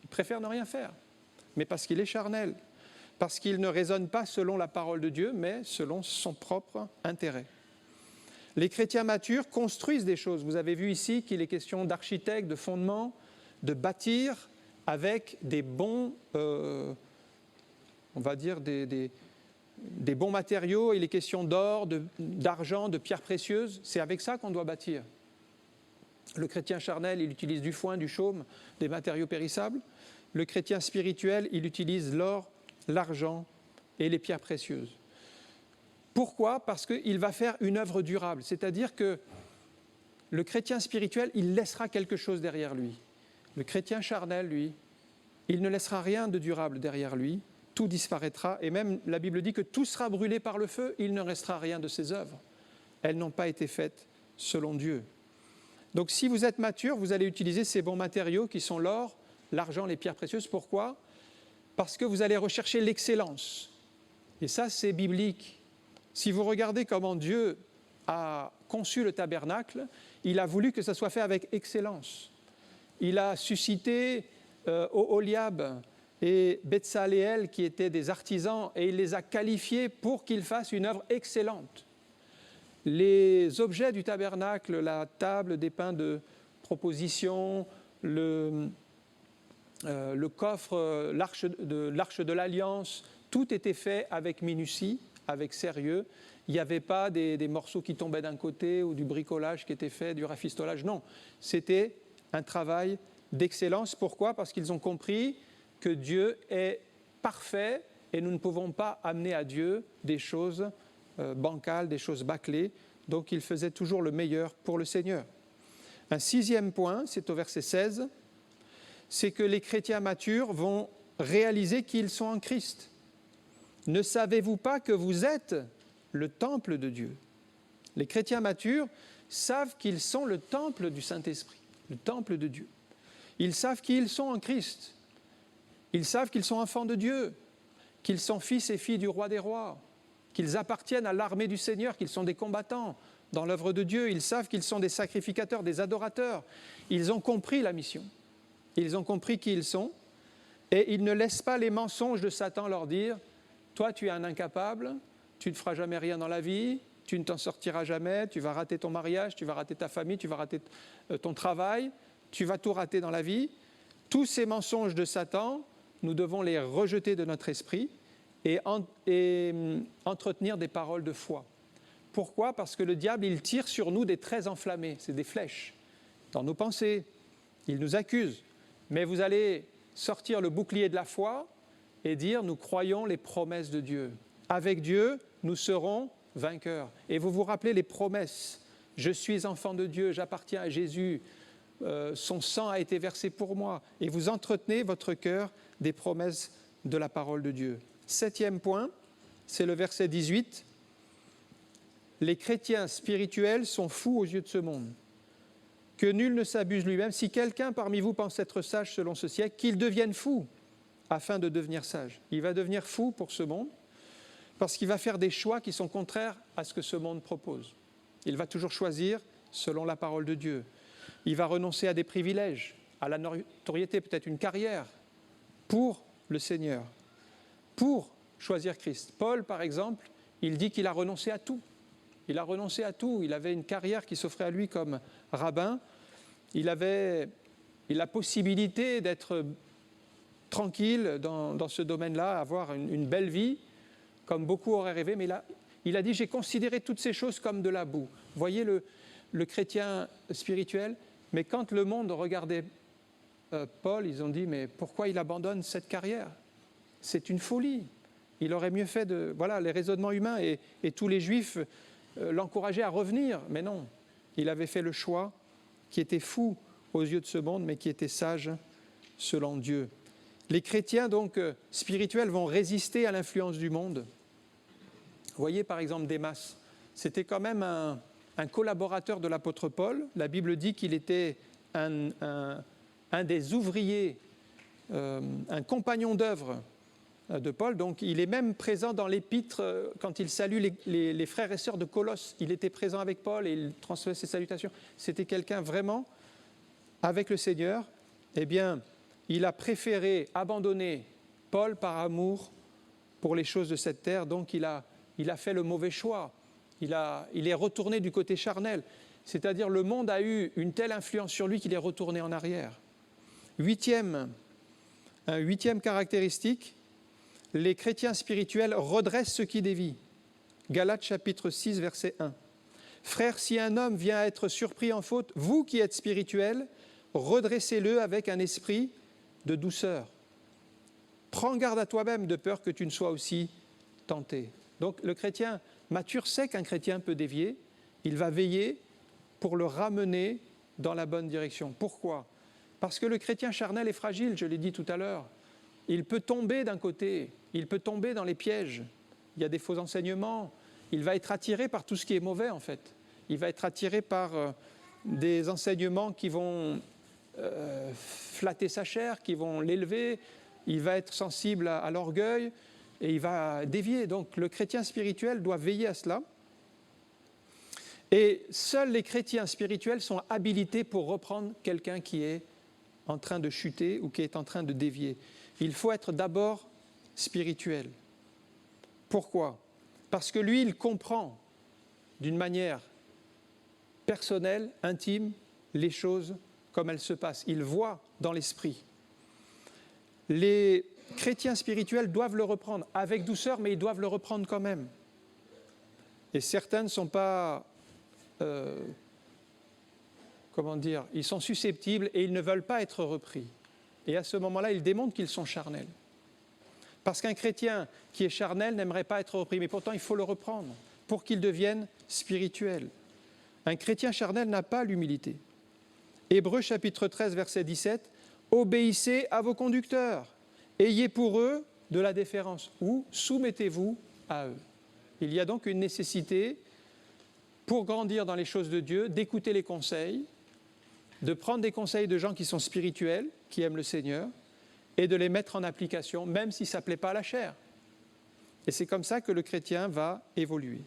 Il préfère ne rien faire, mais parce qu'il est charnel, parce qu'il ne raisonne pas selon la parole de Dieu, mais selon son propre intérêt. Les chrétiens matures construisent des choses. Vous avez vu ici qu'il est question d'architecte, de fondement, de bâtir avec des bons, on va dire des bons matériaux. Il est question d'or, d'argent, de pierres précieuses. C'est avec ça qu'on doit bâtir. Le chrétien charnel, il utilise du foin, du chaume, des matériaux périssables. Le chrétien spirituel, il utilise l'or, l'argent et les pierres précieuses. Pourquoi ? Parce qu'il va faire une œuvre durable. C'est-à-dire que le chrétien spirituel, il laissera quelque chose derrière lui. Le chrétien charnel, lui, il ne laissera rien de durable derrière lui. Tout disparaîtra. Et même la Bible dit que tout sera brûlé par le feu. Il ne restera rien de ses œuvres. Elles n'ont pas été faites selon Dieu. Donc si vous êtes mature, vous allez utiliser ces bons matériaux qui sont l'or, l'argent, les pierres précieuses. Pourquoi ? Parce que vous allez rechercher l'excellence. Et ça, c'est biblique. Si vous regardez comment Dieu a conçu le tabernacle, il a voulu que ça soit fait avec excellence. Il a suscité Oholiab et Betsaléel, qui étaient des artisans, et il les a qualifiés pour qu'ils fassent une œuvre excellente. Les objets du tabernacle, la table des pains de proposition, le coffre, l'arche de l'Alliance, tout était fait avec minutie, avec sérieux. Il n'y avait pas des morceaux qui tombaient d'un côté ou du bricolage qui était fait, du rafistolage. Non, c'était un travail d'excellence. Pourquoi ? Parce qu'ils ont compris que Dieu est parfait et nous ne pouvons pas amener à Dieu des choses bancales, des choses bâclées. Donc ils faisaient toujours le meilleur pour le Seigneur. Un sixième point, c'est au verset 16, c'est que les chrétiens matures vont réaliser qu'ils sont en Christ. Ne savez-vous pas que vous êtes le temple de Dieu ? Les chrétiens matures savent qu'ils sont le temple du Saint-Esprit, le temple de Dieu. Ils savent qu'ils sont en Christ. Ils savent qu'ils sont enfants de Dieu, qu'ils sont fils et filles du roi des rois, qu'ils appartiennent à l'armée du Seigneur, qu'ils sont des combattants dans l'œuvre de Dieu. Ils savent qu'ils sont des sacrificateurs, des adorateurs. Ils ont compris la mission. Ils ont compris qui ils sont et ils ne laissent pas les mensonges de Satan leur dire « Toi, tu es un incapable, tu ne feras jamais rien dans la vie, tu ne t'en sortiras jamais, tu vas rater ton mariage, tu vas rater ta famille, tu vas rater ton travail, tu vas tout rater dans la vie. » Tous ces mensonges de Satan, nous devons les rejeter de notre esprit et entretenir des paroles de foi. Pourquoi ? Parce que le diable, il tire sur nous des traits enflammés, c'est des flèches. Dans nos pensées, il nous accuse. Mais vous allez sortir le bouclier de la foi et dire « Nous croyons les promesses de Dieu. Avec Dieu, nous serons vainqueurs. » Et vous vous rappelez les promesses. « Je suis enfant de Dieu, j'appartiens à Jésus. Son sang a été versé pour moi. » Et vous entretenez votre cœur des promesses de la parole de Dieu. Septième point, c'est le verset 18. Les chrétiens spirituels sont fous aux yeux de ce monde. Que nul ne s'abuse lui-même. Si quelqu'un parmi vous pense être sage selon ce siècle, qu'il devienne fou afin de devenir sage. Il va devenir fou pour ce monde parce qu'il va faire des choix qui sont contraires à ce que ce monde propose. Il va toujours choisir selon la parole de Dieu. Il va renoncer à des privilèges, à la notoriété, peut-être une carrière, pour le Seigneur, pour choisir Christ. Paul, par exemple, il dit qu'il a renoncé à tout. Il a renoncé à tout. Il avait une carrière qui s'offrait à lui comme rabbin. Il avait la possibilité d'être tranquille dans ce domaine-là, avoir une belle vie, comme beaucoup auraient rêvé. Mais il a dit, j'ai considéré toutes ces choses comme de la boue. Vous voyez le chrétien spirituel. Mais quand le monde regardait Paul, ils ont dit, mais pourquoi il abandonne cette carrière ? C'est une folie. Il aurait mieux fait de... Voilà, les raisonnements humains et tous les Juifs l'encourageaient à revenir. Mais non, il avait fait le choix qui était fou aux yeux de ce monde, mais qui étaient sages selon Dieu. Les chrétiens, donc, spirituels vont résister à l'influence du monde. Vous voyez, par exemple, Démas, c'était quand même un collaborateur de l'apôtre Paul. La Bible dit qu'il était un des ouvriers, un compagnon d'œuvre de Paul. Donc, il est même présent dans l'épître quand il salue les frères et sœurs de Colosse. Il était présent avec Paul et il transmet ses salutations. C'était quelqu'un vraiment avec le Seigneur. Eh bien, il a préféré abandonner Paul par amour pour les choses de cette terre. Donc, il a fait le mauvais choix. Il est retourné du côté charnel. C'est-à-dire, le monde a eu une telle influence sur lui qu'il est retourné en arrière. Huitième caractéristique, les chrétiens spirituels redressent ceux qui dévient. Galates chapitre 6, verset 1. Frères, si un homme vient à être surpris en faute, vous qui êtes spirituels, redressez-le avec un esprit de douceur. Prends garde à toi-même de peur que tu ne sois aussi tenté. Donc le chrétien mature sait qu'un chrétien peut dévier, il va veiller pour le ramener dans la bonne direction. Pourquoi ? Parce que le chrétien charnel est fragile, je l'ai dit tout à l'heure. Il peut tomber d'un côté, il peut tomber dans les pièges. Il y a des faux enseignements, il va être attiré par tout ce qui est mauvais en fait. Il va être attiré par des enseignements qui vont flatter sa chair, qui vont l'élever. Il va être sensible à l'orgueil et il va dévier. Donc le chrétien spirituel doit veiller à cela. Et seuls les chrétiens spirituels sont habilités pour reprendre quelqu'un qui est en train de chuter ou qui est en train de dévier. Il faut être d'abord spirituel. Pourquoi ? Parce que lui, il comprend d'une manière personnelle, intime, les choses comme elles se passent. Il voit dans l'esprit. Les chrétiens spirituels doivent le reprendre avec douceur, mais ils doivent le reprendre quand même. Et certains ne sont pas... ils sont susceptibles et ils ne veulent pas être repris. Et à ce moment-là, ils démontrent qu'ils sont charnels. Parce qu'un chrétien qui est charnel n'aimerait pas être repris, mais pourtant il faut le reprendre pour qu'il devienne spirituel. Un chrétien charnel n'a pas l'humilité. Hébreux chapitre 13, verset 17, « Obéissez à vos conducteurs, ayez pour eux de la déférence, ou soumettez-vous à eux. » Il y a donc une nécessité, pour grandir dans les choses de Dieu, d'écouter les conseils, de prendre des conseils de gens qui sont spirituels, qui aiment le Seigneur, et de les mettre en application, même si ça ne plaît pas à la chair. Et c'est comme ça que le chrétien va évoluer.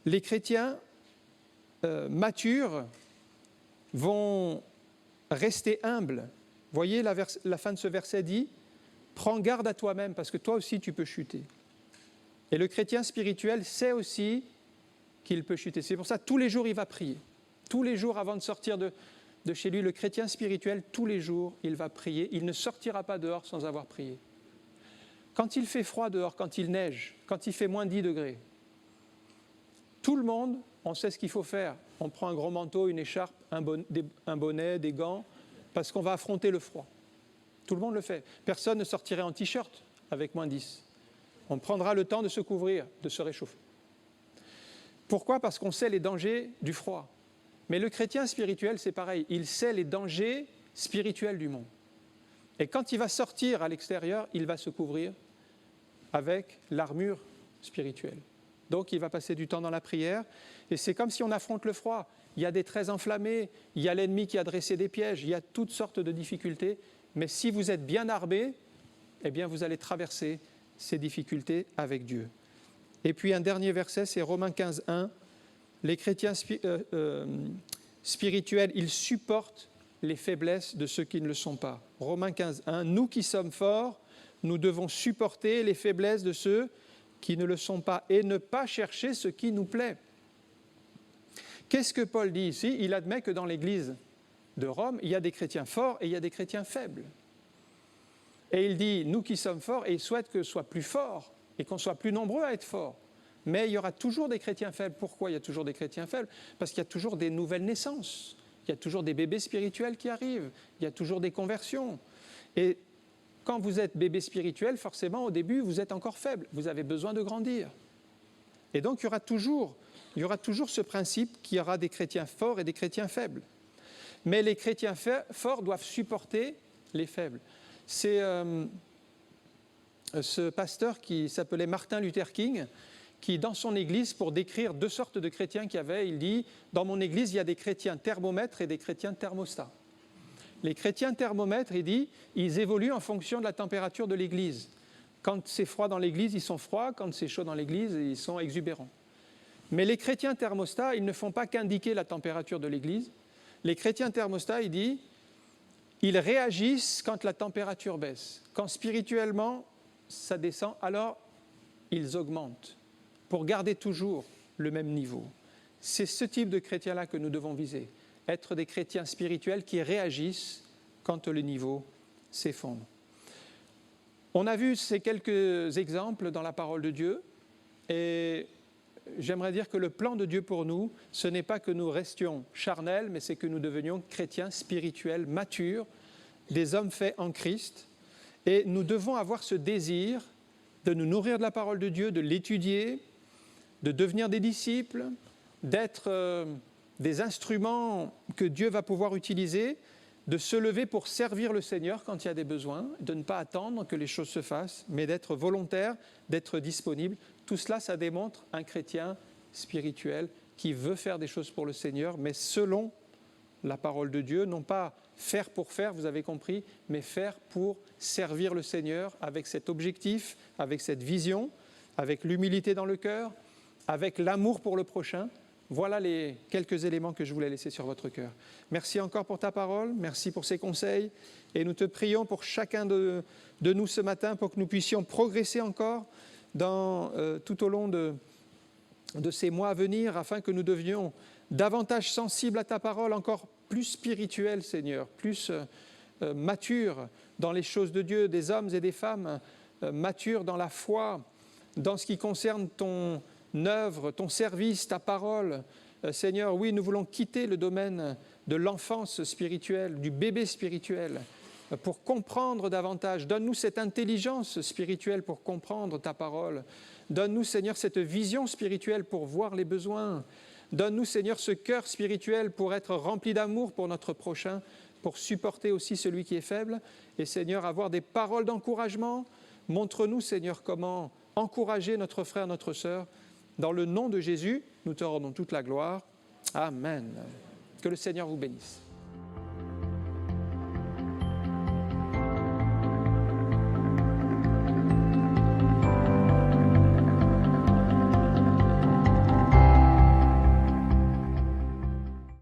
Les chrétiens matures vont rester humbles. Vous voyez, la fin de ce verset dit « Prends garde à toi-même, parce que toi aussi tu peux chuter. » Et le chrétien spirituel sait aussi qu'il peut chuter. C'est pour ça, tous les jours, il va prier. Tous les jours, avant de sortir de chez lui, le chrétien spirituel, tous les jours, il va prier. Il ne sortira pas dehors sans avoir prié. Quand il fait froid dehors, quand il neige, quand il fait moins 10 degrés, tout le monde, on sait ce qu'il faut faire. On prend un gros manteau, une écharpe, un bonnet, des gants, parce qu'on va affronter le froid. Tout le monde le fait. Personne ne sortirait en t-shirt avec moins 10. On prendra le temps de se couvrir, de se réchauffer. Pourquoi ? Parce qu'on sait les dangers du froid. Mais le chrétien spirituel, c'est pareil. Il sait les dangers spirituels du monde. Et quand il va sortir à l'extérieur, il va se couvrir avec l'armure spirituelle. Donc, il va passer du temps dans la prière. Et c'est comme si on affronte le froid. Il y a des traits enflammés, il y a l'ennemi qui a dressé des pièges, il y a toutes sortes de difficultés. Mais si vous êtes bien armé, eh bien, vous allez traverser ces difficultés avec Dieu. Et puis, un dernier verset, c'est Romains 15, 1. Les chrétiens spirituels, ils supportent les faiblesses de ceux qui ne le sont pas. Romains 15, 1. Nous qui sommes forts, nous devons supporter les faiblesses de ceux qui ne le sont pas et ne pas chercher ce qui nous plaît. Qu'est-ce que Paul dit ici ? Il admet que dans l'Église de Rome, il y a des chrétiens forts et il y a des chrétiens faibles. Et il dit, nous qui sommes forts, et il souhaite que ce soit plus fort et qu'on soit plus nombreux à être forts. Mais il y aura toujours des chrétiens faibles. Pourquoi il y a toujours des chrétiens faibles ? Parce qu'il y a toujours des nouvelles naissances. Il y a toujours des bébés spirituels qui arrivent. Il y a toujours des conversions. Et quand vous êtes bébé spirituel, forcément, au début, vous êtes encore faible. Vous avez besoin de grandir. Et donc, il y aura toujours ce principe qu'il y aura des chrétiens forts et des chrétiens faibles. mais les chrétiens forts doivent supporter les faibles. C'est ce pasteur qui s'appelait Martin Luther King, qui dans son église, pour décrire deux sortes de chrétiens qu'il y avait, il dit « Dans mon église, il y a des chrétiens thermomètres et des chrétiens thermostats ». Les chrétiens thermomètres, il dit, ils évoluent en fonction de la température de l'église. Quand c'est froid dans l'église, ils sont froids. Quand c'est chaud dans l'église, ils sont exubérants. Mais les chrétiens thermostats, ils ne font pas qu'indiquer la température de l'église. Les chrétiens thermostats, il dit, ils réagissent quand la température baisse. Quand spirituellement, ça descend, alors ils augmentent pour garder toujours le même niveau. C'est ce type de chrétiens-là que nous devons viser. Être des chrétiens spirituels qui réagissent quand le niveau s'effondre. On a vu ces quelques exemples dans la parole de Dieu et j'aimerais dire que le plan de Dieu pour nous, ce n'est pas que nous restions charnels, mais c'est que nous devenions chrétiens spirituels, matures, des hommes faits en Christ. Et nous devons avoir ce désir de nous nourrir de la parole de Dieu, de l'étudier, de devenir des disciples, d'être des instruments que Dieu va pouvoir utiliser, de se lever pour servir le Seigneur quand il y a des besoins, de ne pas attendre que les choses se fassent, mais d'être volontaire, d'être disponible. Tout cela, ça démontre un chrétien spirituel qui veut faire des choses pour le Seigneur, mais selon la parole de Dieu, non pas faire pour faire, vous avez compris, mais faire pour servir le Seigneur avec cet objectif, avec cette vision, avec l'humilité dans le cœur, avec l'amour pour le prochain. Voilà les quelques éléments que je voulais laisser sur votre cœur. Merci encore pour ta parole, merci pour ces conseils et nous te prions pour chacun de nous ce matin pour que nous puissions progresser encore tout au long de ces mois à venir afin que nous devenions davantage sensibles à ta parole, encore plus spirituels, Seigneur, plus matures dans les choses de Dieu, des hommes et des femmes matures dans la foi, dans ce qui concerne ton œuvre, ton service, ta parole. Seigneur, oui, nous voulons quitter le domaine de l'enfance spirituelle, du bébé spirituel, pour comprendre davantage. Donne-nous cette intelligence spirituelle pour comprendre ta parole. Donne-nous, Seigneur, cette vision spirituelle pour voir les besoins. Donne-nous, Seigneur, ce cœur spirituel pour être rempli d'amour pour notre prochain, pour supporter aussi celui qui est faible. Et, Seigneur, avoir des paroles d'encouragement. Montre-nous, Seigneur, comment encourager notre frère, notre sœur. Dans le nom de Jésus, nous te rendons toute la gloire. Amen. Que le Seigneur vous bénisse.